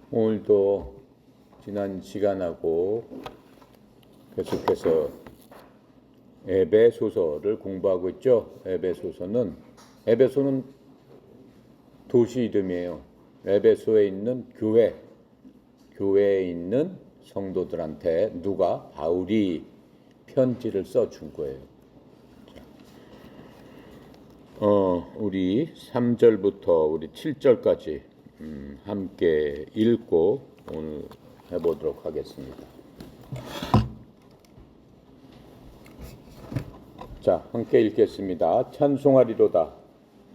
오늘도 지난 시간하고 계속해서 에베소서를 공부하고 있죠. 에베소는 도시 이름이에요. 에베소에 있는 교회에 있는 성도들한테 바울이 편지를 써준 거예요. 우리 3절부터 우리 7절까지 함께 읽고 오늘 해보도록 하겠습니다. 자, 함께 읽겠습니다. 찬송하리로다.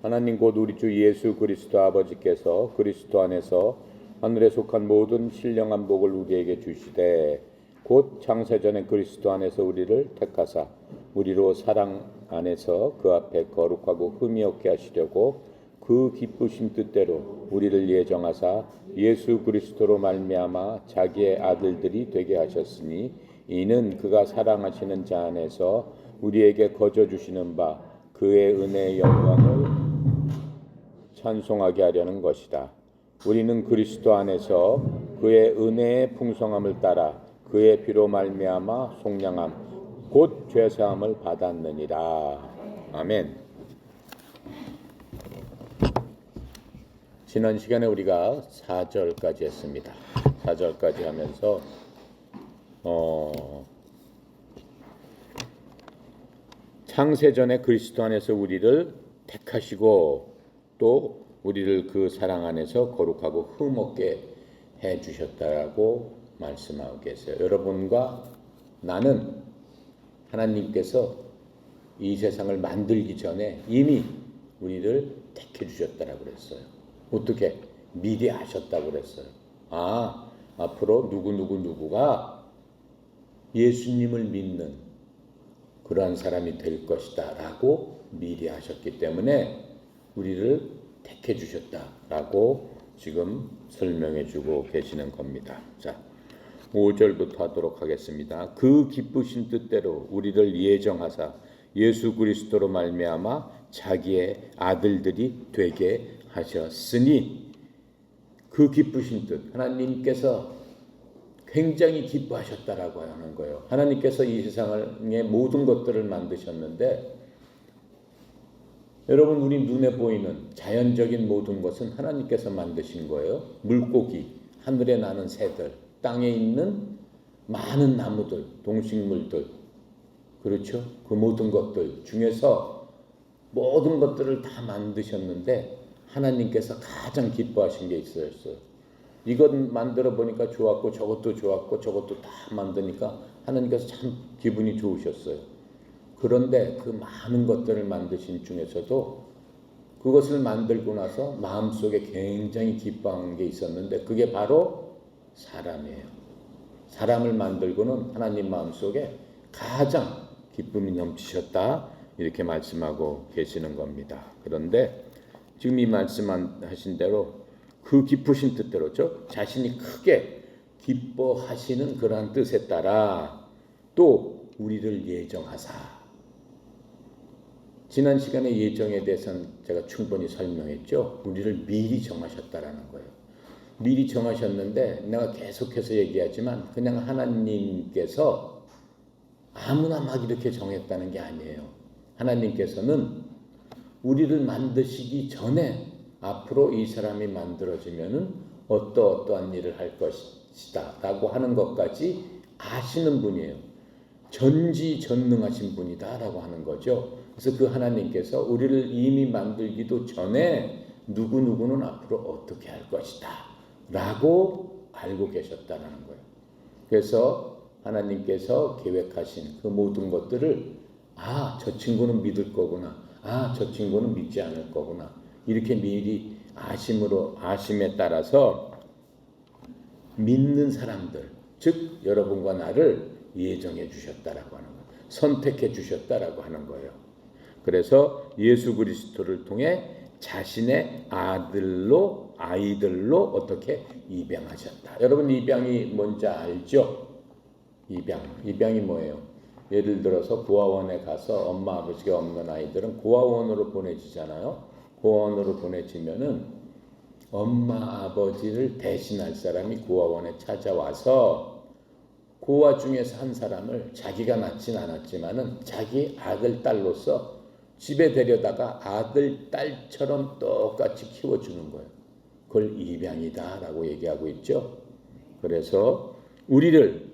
하나님 곧 우리 주 예수 그리스도 아버지께서 그리스도 안에서 하늘에 속한 모든 신령한 복을 우리에게 주시되 곧 창세전에 그리스도 안에서 우리를 택하사 우리로 사랑 안에서 그 앞에 거룩하고 흠이 없게 하시려고 그 기쁘신 뜻대로 우리를 예정하사 예수 그리스도로 말미암아 자기의 아들들이 되게 하셨으니 이는 그가 사랑하시는 자 안에서 우리에게 거저 주시는 바 그의 은혜의 영광을 찬송하게 하려는 것이다. 우리는 그리스도 안에서 그의 은혜의 풍성함을 따라 그의 피로 말미암아 속량함 곧 죄사함을 받았느니라. 아멘. 지난 시간에 우리가 4절까지 했습니다. 4절까지 하면서 창세전에 그리스도 안에서 우리를 택하시고 또 우리를 그 사랑 안에서 거룩하고 흠없게 해주셨다라고 말씀하고 계세요. 여러분과 나는 하나님께서 이 세상을 만들기 전에 이미 우리를 택해 주셨다라고 그랬어요. 어떻게? 미리 하셨다고 그랬어요. 앞으로 누구가 예수님을 믿는 그러한 사람이 될 것이다 라고 미리 하셨기 때문에 우리를 택해 주셨다라고 지금 설명해 주고 계시는 겁니다. 자, 5절부터 하도록 하겠습니다. 그 기쁘신 뜻대로 우리를 예정하사 예수 그리스도로 말미암아 자기의 아들들이 되게 하셨으니 그 기쁘신 뜻 하나님께서 굉장히 기뻐하셨다라고 하는 거예요. 하나님께서 이 세상의 모든 것들을 만드셨는데 여러분 우리 눈에 보이는 자연적인 모든 것은 하나님께서 만드신 거예요. 물고기, 하늘에 나는 새들, 땅에 있는 많은 나무들, 동식물들 그렇죠? 그 모든 것들 중에서 모든 것들을 다 만드셨는데 하나님께서 가장 기뻐하신 게 있었어요. 이것 만들어 보니까 좋았고 저것도 좋았고 저것도 다 만드니까 하나님께서 참 기분이 좋으셨어요. 그런데 그 많은 것들을 만드신 중에서도 그것을 만들고 나서 마음속에 굉장히 기뻐한 게 있었는데 그게 바로 사람이에요. 사람을 만들고는 하나님 마음속에 가장 기쁨이 넘치셨다 이렇게 말씀하고 계시는 겁니다. 그런데 지금 이 말씀하신 대로 그 기쁘신 뜻대로죠. 자신이 크게 기뻐하시는 그러한 뜻에 따라 또 우리를 예정하사 지난 시간에 예정에 대해서는 제가 충분히 설명했죠. 우리를 미리 정하셨다라는 거예요. 미리 정하셨는데 내가 계속해서 얘기하지만 그냥 하나님께서 아무나 막 이렇게 정했다는 게 아니에요. 하나님께서는 우리를 만드시기 전에 앞으로 이 사람이 만들어지면은 어떠한 일을 할 것이다 라고 하는 것까지 아시는 분이에요. 전지전능하신 분이다 라고 하는 거죠. 그래서 그 하나님께서 우리를 이미 만들기도 전에 누구는 앞으로 어떻게 할 것이다 라고 알고 계셨다는 거예요. 그래서 하나님께서 계획하신 그 모든 것들을 저 친구는 믿을 거구나. 저 친구는 믿지 않을 거구나. 이렇게 미리 아심에 따라서 믿는 사람들, 즉 여러분과 나를 예정해 주셨다라고 하는 거예요. 선택해 주셨다라고 하는 거예요. 그래서 예수 그리스도를 통해 자신의 아이들로 어떻게 입양하셨다. 여러분 입양이 뭔지 알죠? 입양이 뭐예요? 예를 들어서 고아원에 가서 엄마 아버지가 없는 아이들은 고아원으로 보내지잖아요. 고아원으로 보내지면은 엄마 아버지를 대신할 사람이 고아원에 찾아와서 고아 중에서 한 사람을 자기가 낳진 않았지만은 자기 아들 딸로서 집에 데려다가 아들 딸처럼 똑같이 키워주는 거예요. 그걸 입양이다라고 얘기하고 있죠. 그래서 우리를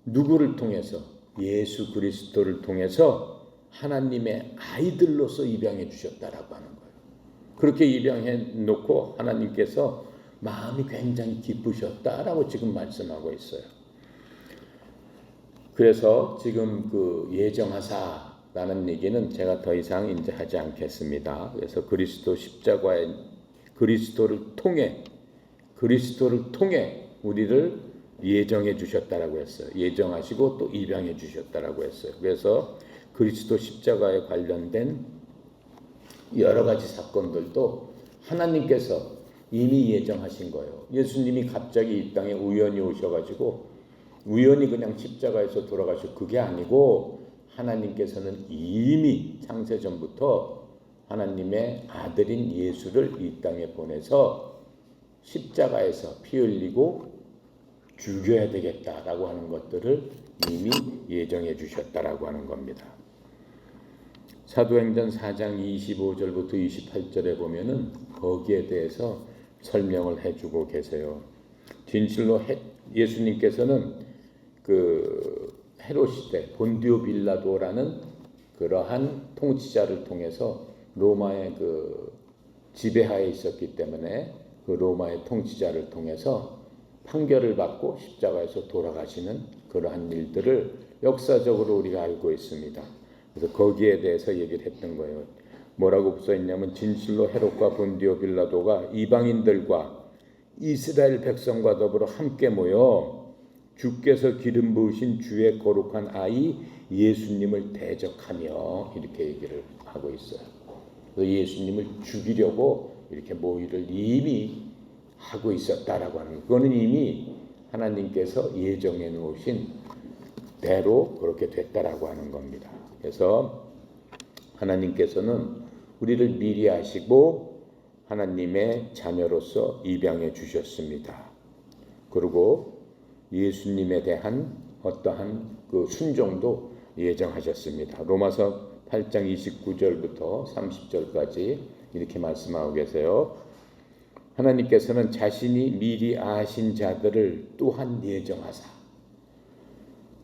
누구를 통해서? 예수 그리스도를 통해서 하나님의 아이들로서 입양해 주셨다라고 하는 거예요. 그렇게 입양해 놓고 하나님께서 마음이 굉장히 기쁘셨다라고 지금 말씀하고 있어요. 그래서 지금 그 예정하사라는 얘기는 제가 더 이상 이제 하지 않겠습니다. 그래서 그리스도 십자가의 그리스도를 통해 우리를 예정해 주셨다라고 했어요. 예정하시고 또 입양해 주셨다라고 했어요. 그래서 그리스도 십자가에 관련된 여러 가지 사건들도 하나님께서 이미 예정하신 거예요. 예수님이 갑자기 이 땅에 우연히 오셔가지고 우연히 그냥 십자가에서 돌아가시고 그게 아니고 하나님께서는 이미 창세전부터 하나님의 아들인 예수를 이 땅에 보내서 십자가에서 피 흘리고 죽여야 되겠다라고 하는 것들을 이미 예정해 주셨다라고 하는 겁니다. 사도행전 4장 25절부터 28절에 보면은 거기에 대해서 설명을 해주고 계세요. 진실로 예수님께서는 그 헤롯 시대 본디오 빌라도라는 그러한 통치자를 통해서 로마의 그 지배하에 있었기 때문에 그 로마의 통치자를 통해서 판결을 받고 십자가에서 돌아가시는 그러한 일들을 역사적으로 우리가 알고 있습니다. 그래서 거기에 대해서 얘기를 했던 거예요. 뭐라고 써있냐면 진실로 헤롯과 본디오 빌라도가 이방인들과 이스라엘 백성과 더불어 함께 모여 주께서 기름 부으신 주의 거룩한 아이 예수님을 대적하며 이렇게 얘기를 하고 있어요. 그래서 예수님을 죽이려고 이렇게 모의를 이미 하고 있었다라고 하는 거예요. 그거는 이미 하나님께서 예정해 놓으신 대로 그렇게 됐다라고 하는 겁니다. 그래서 하나님께서는 우리를 미리 아시고 하나님의 자녀로서 입양해 주셨습니다. 그리고 예수님에 대한 어떠한 그 순종도 예정하셨습니다. 로마서 8장 29절부터 30절까지 이렇게 말씀하고 계세요. 하나님께서는 자신이 미리 아신 자들을 또한 예정하사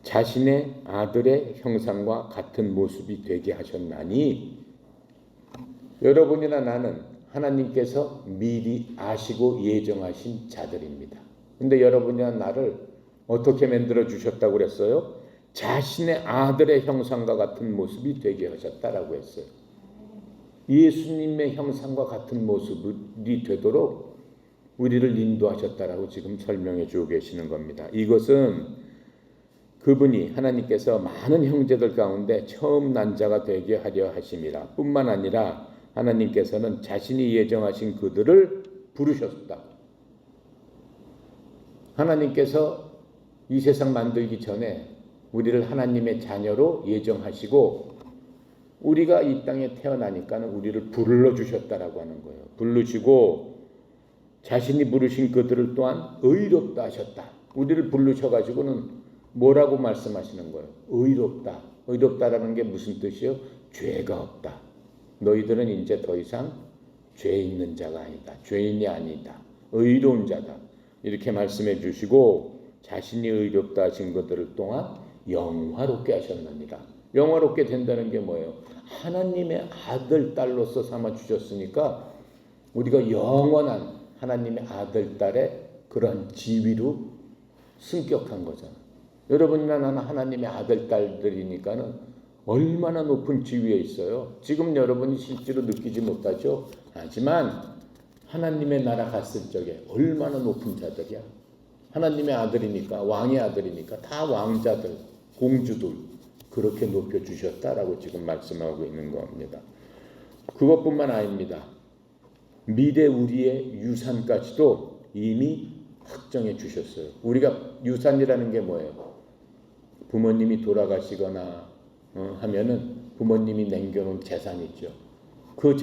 자신의 아들의 형상과 같은 모습이 되게 하셨나니 여러분이나 나는 하나님께서 미리 아시고 예정하신 자들입니다. 근데 여러분이나 나를 어떻게 만들어 주셨다고 그랬어요? 자신의 아들의 형상과 같은 모습이 되게 하셨다라고 했어요. 예수님의 형상과 같은 모습이 되도록 우리를 인도하셨다라고 지금 설명해 주고 계시는 겁니다. 이것은 그분이 하나님께서 많은 형제들 가운데 처음 난 자가 되게 하려 하심이라 뿐만 아니라 하나님께서는 자신이 예정하신 그들을 부르셨다. 하나님께서 이 세상 만들기 전에 우리를 하나님의 자녀로 예정하시고 우리가 이 땅에 태어나니까는 우리를 불러주셨다라고 하는 거예요. 부르시고 자신이 부르신 그들을 또한 의롭다 하셨다. 우리를 부르셔가지고는 뭐라고 말씀하시는 거예요? 의롭다. 의롭다라는 게 무슨 뜻이요? 죄가 없다. 너희들은 이제 더 이상 죄 있는 자가 아니다. 죄인이 아니다. 의로운 자다. 이렇게 말씀해 주시고 자신이 의롭다 하신 것들을 또한 영화롭게 하셨느니라. 영화롭게 된다는 게 뭐예요? 하나님의 아들, 딸로서 삼아 주셨으니까 우리가 영원한 하나님의 아들, 딸의 그런 지위로 승격한 거잖아. 여러분이나 나는 하나님의 아들, 딸들이니까는 얼마나 높은 지위에 있어요. 지금 여러분이 실제로 느끼지 못하죠. 하지만 하나님의 나라 갔을 적에 얼마나 높은 자들이야. 하나님의 아들이니까, 왕의 아들이니까 다 왕자들, 공주들 그렇게 높여주셨다라고 지금 말씀하고 있는 겁니다. 그것뿐만 아닙니다. 미래 우리의 유산까지도 이미 확정해 주셨어요. 우리가 유산이라는 게 뭐예요? 부모님이 돌아가시거나 하면은 부모님이 남겨놓은 재산 있죠. 그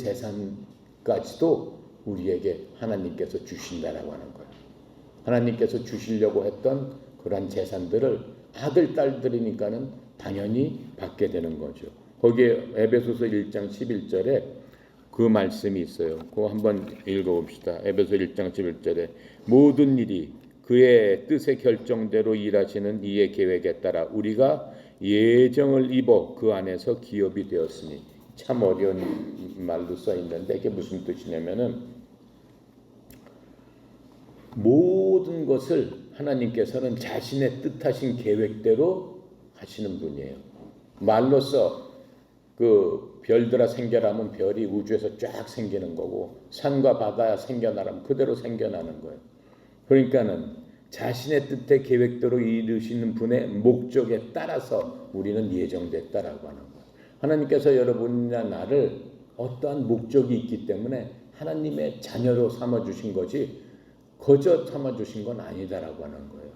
재산까지도 우리에게 하나님께서 주신다라고 하는 거예요. 하나님께서 주시려고 했던 그러한 재산들을 아들, 딸들이니까는 당연히 받게 되는 거죠. 거기에 에베소서 1장 11절에 그 말씀이 있어요. 그거 한번 읽어봅시다. 에베소 1장 11절에 모든 일이 그의 뜻의 결정대로 일하시는 이의 계획에 따라 우리가 예정을 입어 그 안에서 기업이 되었으니. 참 어려운 말로 써 있는데 이게 무슨 뜻이냐면은 모든 것을 하나님께서는 자신의 뜻하신 계획대로 하시는 분이에요. 말로써 그 별들아 생겨라면 별이 우주에서 쫙 생기는 거고 산과 바다야 생겨나라면 그대로 생겨나는 거예요. 그러니까는 자신의 뜻의 계획대로 이루시는 분의 목적에 따라서 우리는 예정됐다라고 하는 거예요. 하나님께서 여러분이나 나를 어떠한 목적이 있기 때문에 하나님의 자녀로 삼아주신 거지 거저 삼아주신 건 아니다라고 하는 거예요.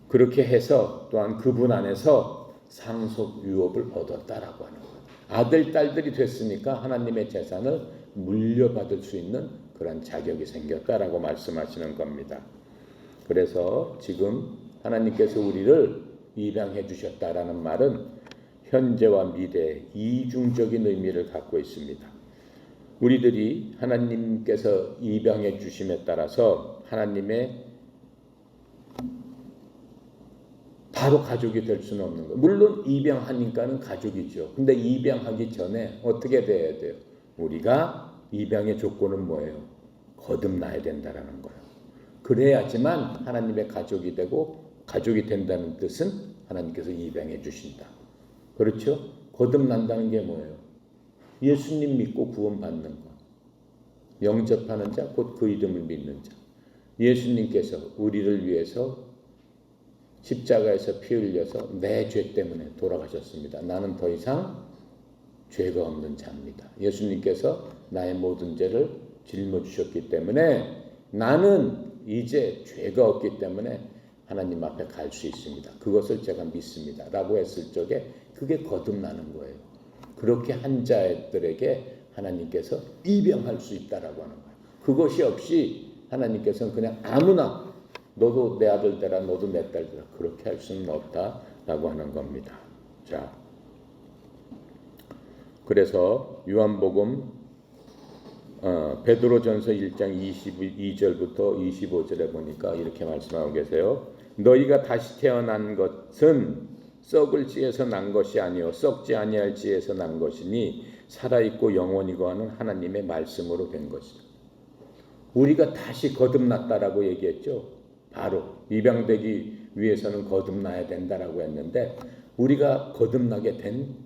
그렇게 해서 또한 그분 안에서 상속 유업을 얻었다라고 하는 거예요. 아들, 딸들이 됐으니까 하나님의 재산을 물려받을 수 있는 그런 자격이 생겼다라고 말씀하시는 겁니다. 그래서 지금 하나님께서 우리를 입양해 주셨다라는 말은 현재와 미래 이중적인 의미를 갖고 있습니다. 우리들이 하나님께서 입양해 주심에 따라서 하나님의 바로 가족이 될 수는 없는 거예요. 물론 입양하니까는 가족이죠. 근데 입양하기 전에 어떻게 돼야 돼요? 우리가 입양의 조건은 뭐예요? 거듭나야 된다라는 거예요. 그래야지만 하나님의 가족이 되고 가족이 된다는 뜻은 하나님께서 입양해 주신다. 그렇죠? 거듭난다는 게 뭐예요? 예수님 믿고 구원받는 것. 영접하는 자, 곧 그 이름을 믿는 자. 예수님께서 우리를 위해서 십자가에서 피 흘려서 내 죄 때문에 돌아가셨습니다. 나는 더 이상 죄가 없는 자입니다. 예수님께서 나의 모든 죄를 짊어지셨기 때문에 나는 이제 죄가 없기 때문에 하나님 앞에 갈 수 있습니다. 그것을 제가 믿습니다. 라고 했을 적에 그게 거듭나는 거예요. 그렇게 한 자들에게 하나님께서 입양할 수 있다라고 하는 거예요. 그것이 없이 하나님께서는 그냥 아무나 너도 내 아들 되라, 너도 내 딸 되라 그렇게 할 수는 없다라고 하는 겁니다. 자, 그래서 요한복음 베드로전서 1장 22절부터 25절에 보니까 이렇게 말씀하고 계세요. 너희가 다시 태어난 것은 썩을 지에서 난 것이 아니요 썩지 아니할 지에서 난 것이니 살아있고 영원히 거하는 하나님의 말씀으로 된 것이다. 우리가 다시 거듭났다라고 얘기했죠. 바로 입양되기 위해서는 거듭나야 된다라고 했는데 우리가 거듭나게 된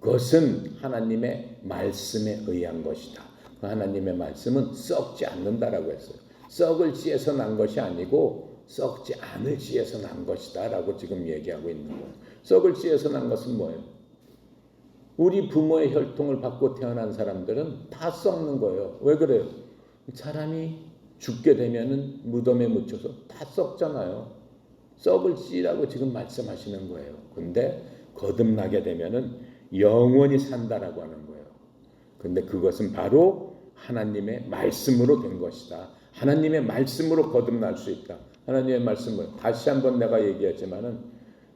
것은 하나님의 말씀에 의한 것이다. 그 하나님의 말씀은 썩지 않는다라고 했어요. 썩을 지에서 난 것이 아니고 썩지 않을 지에서 난 것이다 라고 지금 얘기하고 있는 거예요. 썩을 지에서 난 것은 뭐예요? 우리 부모의 혈통을 받고 태어난 사람들은 다 썩는 거예요. 왜 그래요? 사람이 죽게 되면은 무덤에 묻혀서 다 썩잖아요. 썩을 지라고 지금 말씀하시는 거예요. 근데 거듭나게 되면은 영원히 산다라고 하는 거예요. 근데 그것은 바로 하나님의 말씀으로 된 것이다. 하나님의 말씀으로 거듭날 수 있다. 하나님의 말씀을 다시 한번 내가 얘기하지만은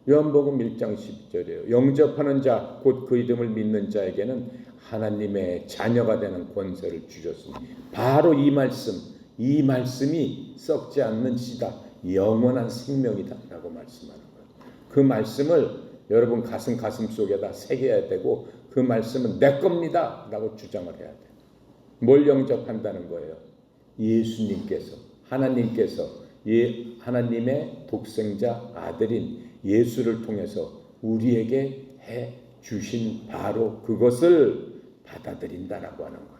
요한복음 1장 10절이에요. 영접하는 자, 곧 그 이름을 믿는 자에게는 하나님의 자녀가 되는 권세를 주셨으니 바로 이 말씀이 썩지 않는 씨다. 영원한 생명이다 라고 말씀하는 거예요. 그 말씀을 여러분 가슴 속에다 새겨야 되고 그 말씀은 내 겁니다 라고 주장을 해야 돼요. 뭘 영접한다는 거예요? 예수님께서 하나님께서 하나님의 독생자 아들인 예수를 통해서 우리에게 해 주신 바로 그것을 받아들인다라고 하는 거예요.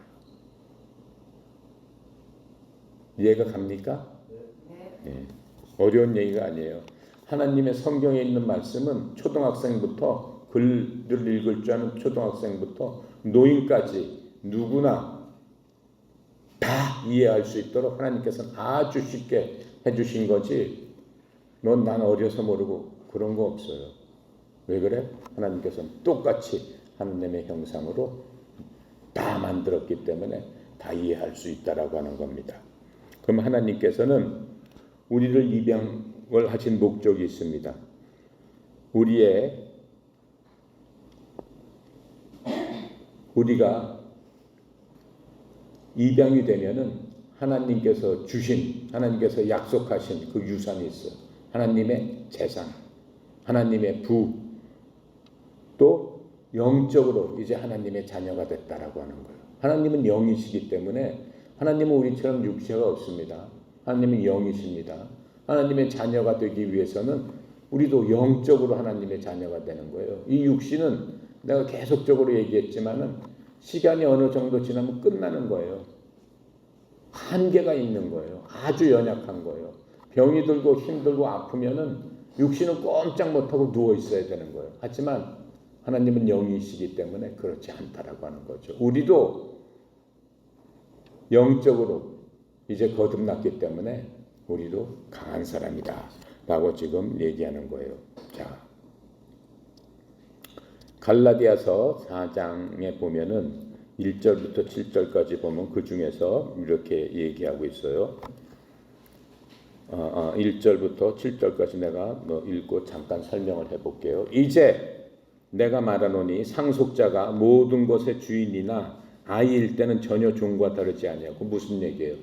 이해가 갑니까? 네. 어려운 얘기가 아니에요. 하나님의 성경에 있는 말씀은 초등학생부터 글을 읽을 줄 아는 초등학생부터 노인까지 누구나 다 이해할 수 있도록 하나님께서는 아주 쉽게 해주신 거지 난 어려서 모르고 그런 거 없어요. 왜 그래? 하나님께서는 똑같이 하나님의 형상으로 다 만들었기 때문에 다 이해할 수 있다라고 하는 겁니다. 그럼 하나님께서는 우리를 입양을 하신 목적이 있습니다. 우리가 입양이 되면은 하나님께서 약속하신 그 유산이 있어요. 하나님의 재산, 하나님의 부, 또 영적으로 이제 하나님의 자녀가 됐다라고 하는 거예요. 하나님은 영이시기 때문에 하나님은 우리처럼 육체가 없습니다. 하나님은 영이십니다. 하나님의 자녀가 되기 위해서는 우리도 영적으로 하나님의 자녀가 되는 거예요. 이 육신은 내가 계속적으로 얘기했지만은 시간이 어느 정도 지나면 끝나는 거예요. 한계가 있는 거예요. 아주 연약한 거예요. 병이 들고 힘들고 아프면은 육신은 꼼짝 못하고 누워 있어야 되는 거예요. 하지만 하나님은 영이시기 때문에 그렇지 않다라고 하는 거죠. 우리도 영적으로 이제 거듭났기 때문에 우리도 강한 사람이다 라고 지금 얘기하는 거예요. 자, 갈라디아서 4장에 보면은 1절부터 7절까지 보면 그 중에서 이렇게 얘기하고 있어요. 1절부터 7절까지 내가 읽고 잠깐 설명을 해볼게요. 이제 내가 말하노니 상속자가 모든 것의 주인이나 아이일 때는 전혀 종과 다르지 아니하고. 무슨 얘기예요?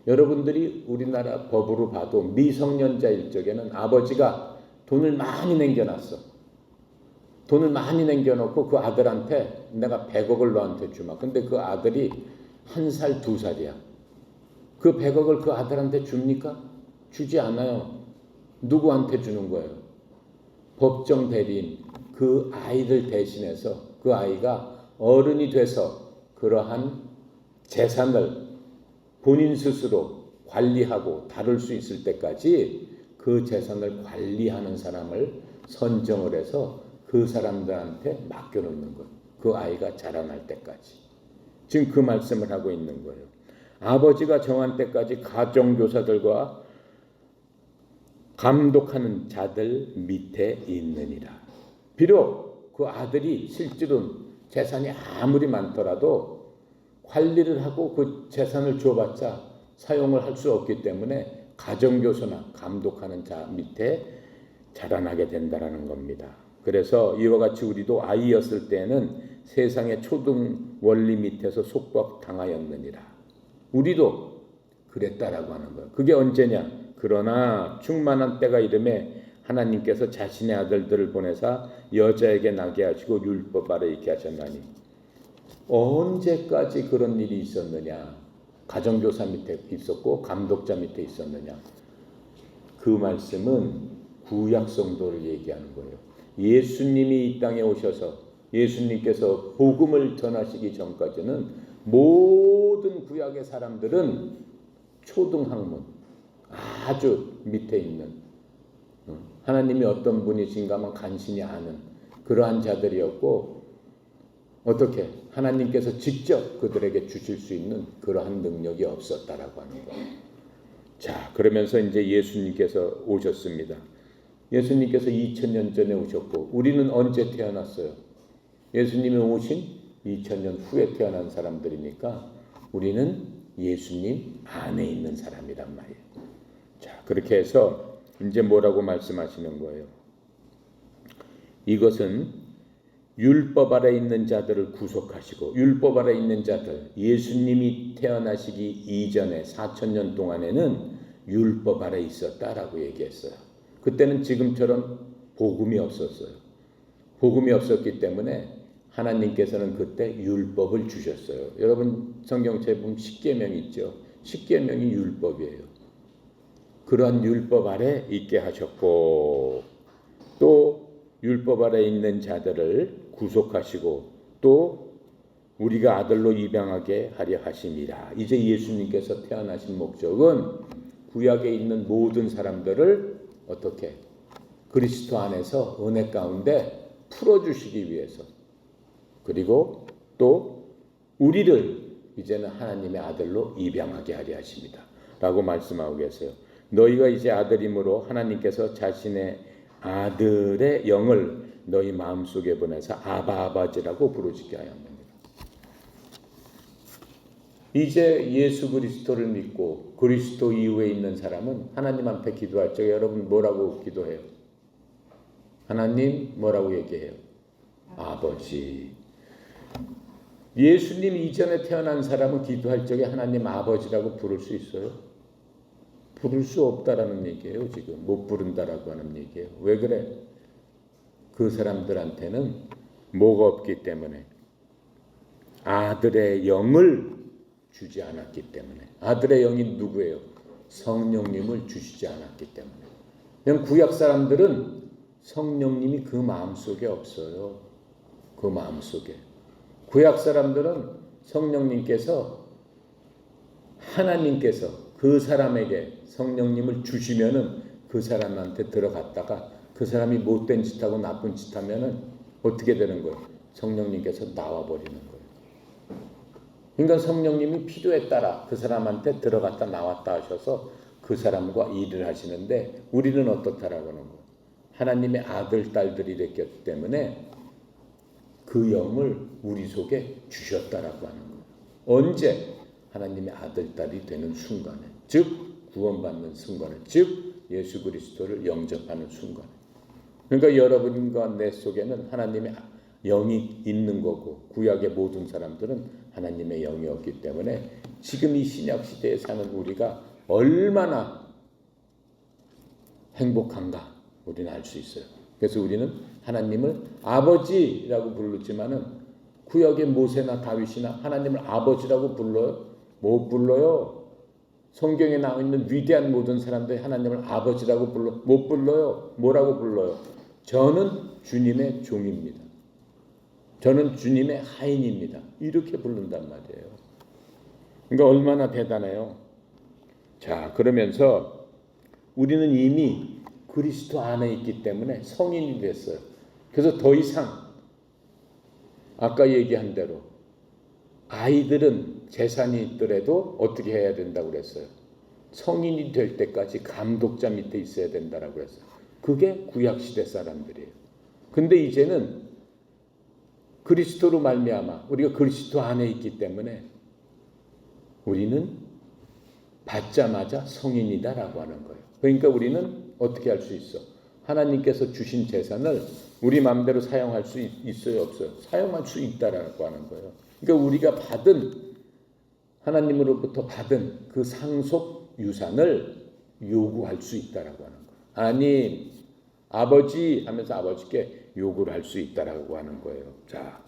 여러분들이 우리나라 법으로 봐도 미성년자일 적에는 아버지가 돈을 많이 남겨놨어. 돈을 많이 남겨놓고 그 아들한테 내가 100억을 너한테 주마. 근데 그 아들이 1살, 2살이야. 그 100억을 그 아들한테 줍니까? 주지 않아요. 누구한테 주는 거예요? 법정 대리인, 그 아이를 대신해서 그 아이가 어른이 돼서 그러한 재산을 본인 스스로 관리하고 다룰 수 있을 때까지 그 재산을 관리하는 사람을 선정을 해서 그 사람들한테 맡겨놓는 거예요. 그 아이가 자라날 때까지. 지금 그 말씀을 하고 있는 거예요. 아버지가 정한 때까지 가정교사들과 감독하는 자들 밑에 있느니라. 비록 그 아들이 실질은 재산이 아무리 많더라도 관리를 하고 그 재산을 줘봤자 사용을 할 수 없기 때문에 가정교사나 감독하는 자 밑에 자라나게 된다라는 겁니다. 그래서 이와 같이 우리도 아이였을 때는 세상의 초등 원리 밑에서 속박당하였느니라. 우리도 그랬다라고 하는 거예요. 그게 언제냐? 그러나 충만한 때가 이르매 하나님께서 자신의 아들들을 보내사 여자에게 나게 하시고 율법 아래 있게 하셨나니. 언제까지 그런 일이 있었느냐? 가정교사 밑에 있었고 감독자 밑에 있었느냐? 그 말씀은 구약 성도를 얘기하는 거예요. 예수님이 이 땅에 오셔서 예수님께서 복음을 전하시기 전까지는 모든 구약의 사람들은 초등학문, 아주 밑에 있는, 하나님이 어떤 분이신가만 간신히 아는 그러한 자들이었고, 어떻게 하나님께서 직접 그들에게 주실 수 있는 그러한 능력이 없었다라고 하는 거예요. 자, 그러면서 이제 예수님께서 오셨습니다. 예수님께서 2000년 전에 오셨고 우리는 언제 태어났어요? 예수님이 오신 2000년 후에 태어난 사람들이니까 우리는 예수님 안에 있는 사람이란 말이에요. 자, 그렇게 해서 이제 뭐라고 말씀하시는 거예요? 이것은 율법 아래 있는 자들을 구속하시고, 율법 아래 있는 자들, 예수님이 태어나시기 이전에 4000년 동안에는 율법 아래 있었다라고 얘기했어요. 그때는 지금처럼 복음이 없었어요. 복음이 없었기 때문에 하나님께서는 그때 율법을 주셨어요. 여러분 성경책에 보면 십계명이 있죠. 십계명이 율법이에요. 그런 율법 아래 있게 하셨고, 또 율법 아래 있는 자들을 구속하시고 또 우리가 아들로 입양하게 하려 하심이라. 이제 예수님께서 태어나신 목적은 구약에 있는 모든 사람들을 어떻게 그리스도 안에서 은혜 가운데 풀어주시기 위해서, 그리고 또 우리를 이제는 하나님의 아들로 입양하게 하려 하십니다 라고 말씀하고 계세요. 너희가 이제 아들이므로 하나님께서 자신의 아들의 영을 너희 마음속에 보내서 아바 아버지라고 부르시게 하였느니라. 이제 예수 그리스도를 믿고 그리스도 이후에 있는 사람은 하나님 앞에 기도할 적에 여러분 뭐라고 기도해요? 하나님 뭐라고 얘기해요? 아버지. 예수님 이전에 태어난 사람은 기도할 적에 하나님 아버지라고 부를 수 있어요? 부를 수 없다라는 얘기예요. 지금 못 부른다라고 하는 얘기예요. 왜 그래? 그 사람들한테는 뭐가 없기 때문에, 아들의 영을 주지 않았기 때문에. 아들의 영이 누구예요? 성령님을 주시지 않았기 때문에. 그냥 구약 사람들은 성령님이 그 마음속에 없어요. 그 마음속에. 구약 사람들은 성령님께서, 하나님께서 그 사람에게 성령님을 주시면은 그 사람한테 들어갔다가 그 사람이 못된 짓하고 나쁜 짓 하면은 어떻게 되는 거예요? 성령님께서 나와버리는 거예요. 그러니까 성령님이 필요에 따라 그 사람한테 들어갔다 나왔다 하셔서 그 사람과 일을 하시는데, 우리는 어떻다라고 하는 거예요? 하나님의 아들, 딸들이 됐기 때문에 그 영을 우리 속에 주셨다라고 하는 거예요. 언제? 하나님의 아들, 딸이 되는 순간에, 즉 구원받는 순간에, 즉 예수 그리스도를 영접하는 순간에. 그러니까 여러분과 내 속에는 하나님의 영이 있는 거고, 구약의 모든 사람들은 하나님의 영이 없기 때문에 지금 이 신약 시대에 사는 우리가 얼마나 행복한가 우리는 알 수 있어요. 그래서 우리는 하나님을 아버지라고 부르지만은 구약의 모세나 다윗이나 하나님을 아버지라고 불러요? 못 불러요. 성경에 나와 있는 위대한 모든 사람들이 하나님을 아버지라고 못 불러요. 뭐라고 불러요? 저는 주님의 종입니다. 저는 주님의 하인입니다. 이렇게 부른단 말이에요. 그러니까 얼마나 대단해요. 자, 그러면서 우리는 이미 그리스도 안에 있기 때문에 성인이 됐어요. 그래서 더 이상 아까 얘기한 대로 아이들은 재산이 있더라도 어떻게 해야 된다고 그랬어요? 성인이 될 때까지 감독자 밑에 있어야 된다라고 그랬어요. 그게 구약시대 사람들이에요. 근데 이제는 그리스도로 말미암아 우리가 그리스도 안에 있기 때문에 우리는 받자마자 성인이다라고 하는 거예요. 그러니까 우리는 어떻게 할 수 있어? 하나님께서 주신 재산을 우리 마음대로 사용할 수 있어요, 없어요? 사용할 수 있다라고 하는 거예요. 그러니까 우리가 하나님으로부터 받은 그 상속 유산을 요구할 수 있다라고 하는 거예요. 하나님, 아버지 하면서 아버지께 요구를 할 수 있다라고 하는 거예요. 자,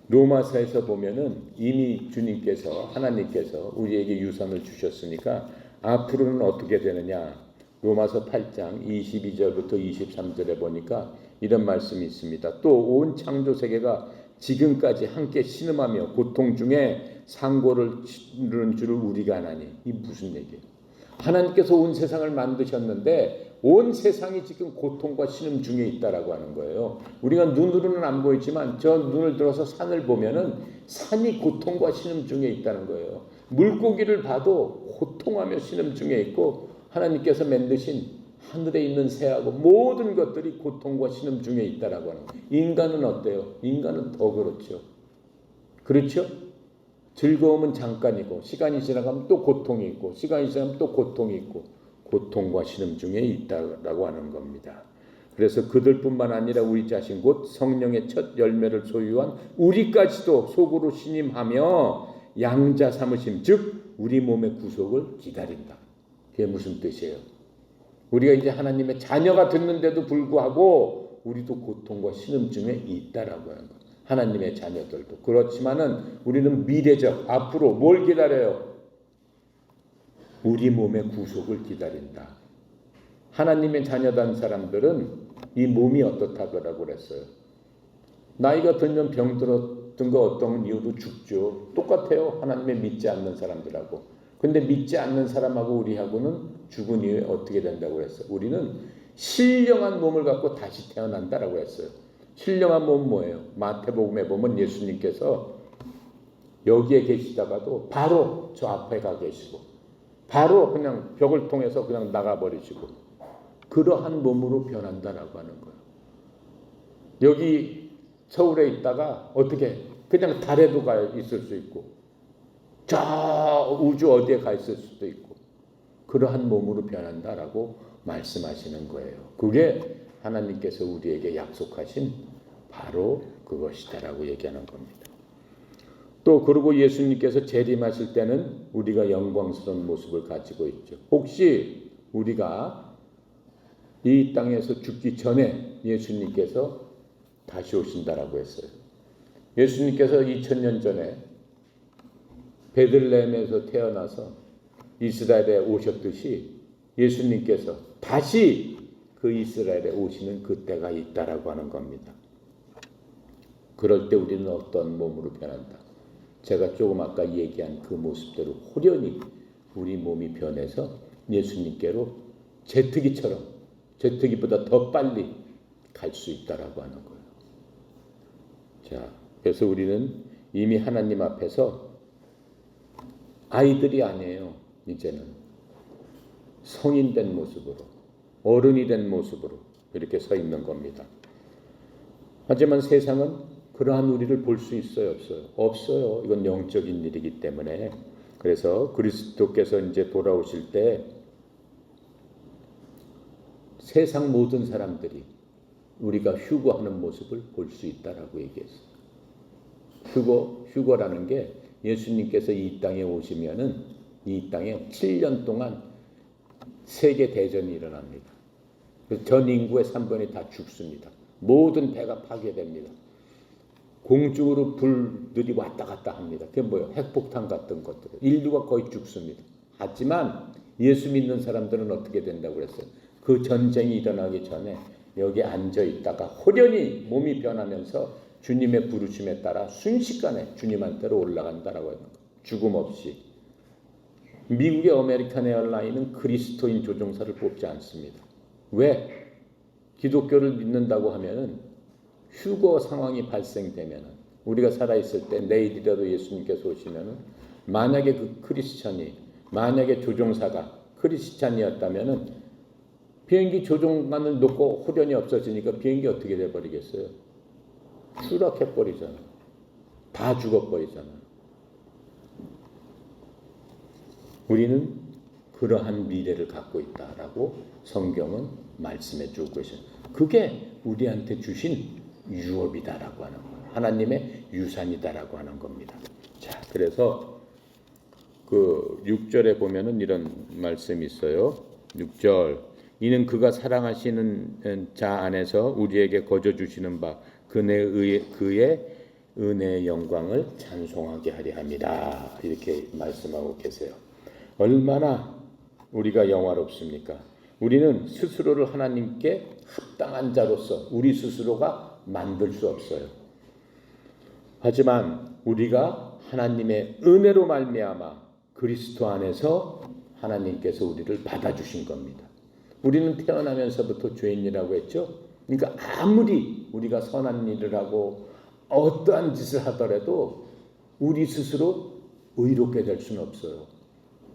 로마서에서 보면은 이미 주님께서, 하나님께서 우리에게 유산을 주셨으니까 앞으로는 어떻게 되느냐? 로마서 8장 22절부터 23절에 보니까 이런 말씀이 있습니다. 또 온 창조 세계가 지금까지 함께 신음하며 고통 중에 상고를 치르는 줄을 우리가 아나니. 이 무슨 얘기예요? 하나님께서 온 세상을 만드셨는데 온 세상이 지금 고통과 신음 중에 있다라고 하는 거예요. 우리가 눈으로는 안 보이지만 저 눈을 들어서 산을 보면은 산이 고통과 신음 중에 있다는 거예요. 물고기를 봐도 고통하며 신음 중에 있고, 하나님께서 만드신 하늘에 있는 새하고 모든 것들이 고통과 신음 중에 있다라고 하는 거예요. 인간은 어때요? 인간은 더 그렇죠. 그렇죠? 즐거움은 잠깐이고 시간이 지나가면 또 고통이 있고 시간이 지나가면 또 고통이 있고 고통과 신음 중에 있다라고 하는 겁니다. 그래서 그들뿐만 아니라 우리 자신 곧 성령의 첫 열매를 소유한 우리까지도 속으로 신임하며 양자 삼으심, 즉 우리 몸의 구속을 기다린다. 그게 무슨 뜻이에요? 우리가 이제 하나님의 자녀가 됐는데도 불구하고 우리도 고통과 신음 중에 있다라고 하는 거예요. 하나님의 자녀들도. 그렇지만은 우리는 미래적, 앞으로 뭘 기다려요? 우리 몸의 구속을 기다린다. 하나님의 자녀된 사람들은 이 몸이 어떻다고 그랬어요? 나이가 들면 병들었던 거 어떤 이유로 죽죠. 똑같아요. 하나님의 믿지 않는 사람들하고. 근데 믿지 않는 사람하고 우리하고는 죽은 이후에 어떻게 된다고 그랬어요? 우리는 신령한 몸을 갖고 다시 태어난다라고 했어요. 신령한 몸은 뭐예요? 마태복음에 보면 예수님께서 여기에 계시다가도 바로 저 앞에 가 계시고 바로 그냥 벽을 통해서 그냥 나가버리시고 그러한 몸으로 변한다라고 하는 거예요. 여기 서울에 있다가 어떻게 그냥 달에도 가 있을 수 있고 저 우주 어디에 가 있을 수도 있고 그러한 몸으로 변한다라고 말씀하시는 거예요. 그게 하나님께서 우리에게 약속하신 바로 그것이다라고 얘기하는 겁니다. 또 그리고 예수님께서 재림하실 때는 우리가 영광스러운 모습을 가지고 있죠. 혹시 우리가 이 땅에서 죽기 전에 예수님께서 다시 오신다라고 했어요. 예수님께서 2000년 전에 베들레헴에서 태어나서 이스라엘에 오셨듯이 예수님께서 다시 그 이스라엘에 오시는 그때가 있다라고 하는 겁니다. 그럴 때 우리는 어떤 몸으로 변한다. 제가 조금 아까 얘기한 그 모습대로 호련히 우리 몸이 변해서 예수님께로 제트기보다 더 빨리 갈 수 있다라고 하는 거예요. 자, 그래서 우리는 이미 하나님 앞에서 아이들이 아니에요. 이제는 성인 된 모습으로, 어른이 된 모습으로 이렇게 서 있는 겁니다. 하지만 세상은 그러한 우리를 볼 수 있어요, 없어요? 없어요. 이건 영적인 일이기 때문에. 그래서 그리스도께서 이제 돌아오실 때 세상 모든 사람들이 우리가 휴거하는 모습을 볼 수 있다라고 얘기했어요. 휴거라는 게 예수님께서 이 땅에 오시면은 이 땅에 7년 동안 세계 대전이 일어납니다. 전 인구의 3분이 다 죽습니다. 모든 배가 파괴됩니다. 공중으로 불들이 왔다 갔다 합니다. 그게 뭐예요? 핵폭탄 같은 것들. 인류가 거의 죽습니다. 하지만 예수 믿는 사람들은 어떻게 된다고 그랬어요? 그 전쟁이 일어나기 전에 여기 앉아 있다가 호련히 몸이 변하면서 주님의 부르심에 따라 순식간에 주님한테로 올라간다라고 하는 거예요. 죽음 없이. 미국의 아메리칸 에어라인은 그리스도인 조종사를 뽑지 않습니다. 왜? 기독교를 믿는다고 하면은 휴거 상황이 발생되면은 우리가 살아있을 때 내일이라도 예수님께서 오시면은 만약에 그 크리스찬이 만약에 조종사가 크리스찬이었다면은 비행기 조종관을 놓고 호련이 없어지니까 비행기 어떻게 돼버리겠어요? 추락해버리잖아. 다 죽어버리잖아. 우리는 그러한 미래를 갖고 있다라고 성경은 말씀해 주고 계셔요. 그게 우리한테 주신 유업이다라고 하는 거예요. 하나님의 유산이다라고 하는 겁니다. 자, 그래서 그 6절에 보면은 이런 말씀이 있어요. 6절. 이는 그가 사랑하시는 자 안에서 우리에게 거저 주시는 바 그의 은혜의 영광을 찬송하게 하려 합니다. 이렇게 말씀하고 계세요. 얼마나 우리가 영화롭습니까? 우리는 스스로를 하나님께 합당한 자로서 우리 스스로가 만들 수 없어요. 하지만 우리가 하나님의 은혜로 말미암아 그리스도 안에서 하나님께서 우리를 받아주신 겁니다. 우리는 태어나면서부터 죄인이라고 했죠. 그러니까 아무리 우리가 선한 일을 하고 어떠한 짓을 하더라도 우리 스스로 의롭게 될 수는 없어요.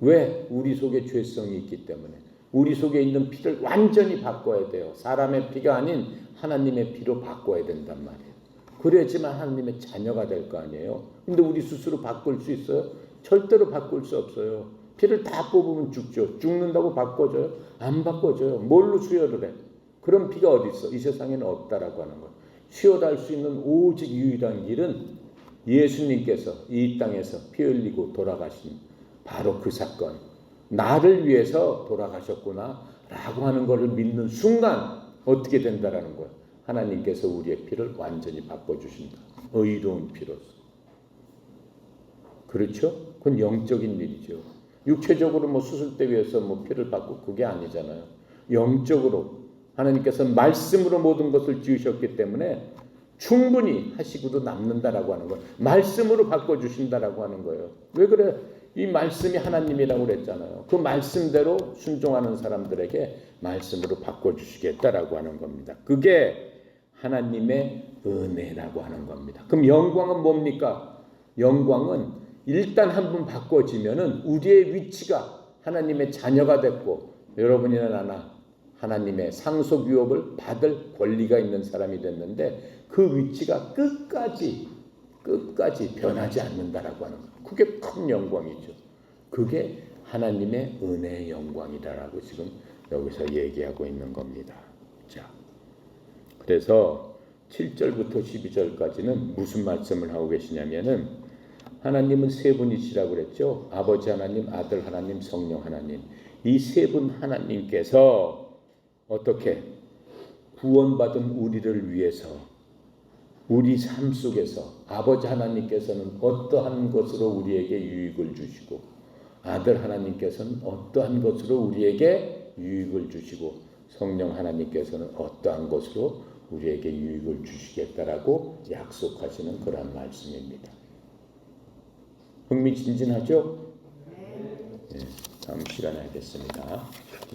왜? 우리 속에 죄성이 있기 때문에. 우리 속에 있는 피를 완전히 바꿔야 돼요. 사람의 피가 아닌 하나님의 피로 바꿔야 된단 말이에요. 그래야지만 하나님의 자녀가 될 거 아니에요. 근데 우리 스스로 바꿀 수 있어요? 절대로 바꿀 수 없어요. 피를 다 뽑으면 죽죠. 죽는다고 바꿔줘요? 안 바꿔줘요. 뭘로 수혈을 해? 그런 피가 어디 있어? 이 세상에는 없다라고 하는 거예요. 수혈할 수 있는 오직 유일한 길은 예수님께서 이 땅에서 피 흘리고 돌아가신 바로 그 사건. 나를 위해서 돌아가셨구나 라고 하는 것을 믿는 순간 어떻게 된다라는 거예요. 하나님께서 우리의 피를 완전히 바꿔주신다. 의로운 피로서. 그렇죠? 그건 영적인 일이죠. 육체적으로 뭐 수술대 위해서 뭐 피를 받고 그게 아니잖아요. 영적으로 하나님께서 말씀으로 모든 것을 지으셨기 때문에 충분히 하시고도 남는다라고 하는 거예요. 말씀으로 바꿔주신다라고 하는 거예요. 왜 그래? 이 말씀이 하나님이라고 그랬잖아요. 그 말씀대로 순종하는 사람들에게 말씀으로 바꿔주시겠다라고 하는 겁니다. 그게 하나님의 은혜라고 하는 겁니다. 그럼 영광은 뭡니까? 영광은 일단 한번 바꿔지면은 우리의 위치가 하나님의 자녀가 됐고 여러분이나 나나 하나님의 상속 유업을 받을 권리가 있는 사람이 됐는데 그 위치가 끝까지 변하지 않는다라고 하는 거예요. 그게 큰 영광이죠. 그게 하나님의 은혜의 영광이다라고 지금 여기서 얘기하고 있는 겁니다. 자, 그래서 7절부터 12절까지는 무슨 말씀을 하고 계시냐면은 하나님은 세 분이시라고 그랬죠. 아버지 하나님, 아들 하나님, 성령 하나님. 이 세 분 하나님께서 어떻게 구원받은 우리를 위해서 우리 삶 속에서 아버지 하나님께서는 어떠한 것으로 우리에게 유익을 주시고 아들 하나님께서는 어떠한 것으로 우리에게 유익을 주시고 성령 하나님께서는 어떠한 것으로 우리에게 유익을 주시겠다라고 약속하시는 그런 말씀입니다. 흥미진진하죠? 네, 다음 시간에 하겠습니다.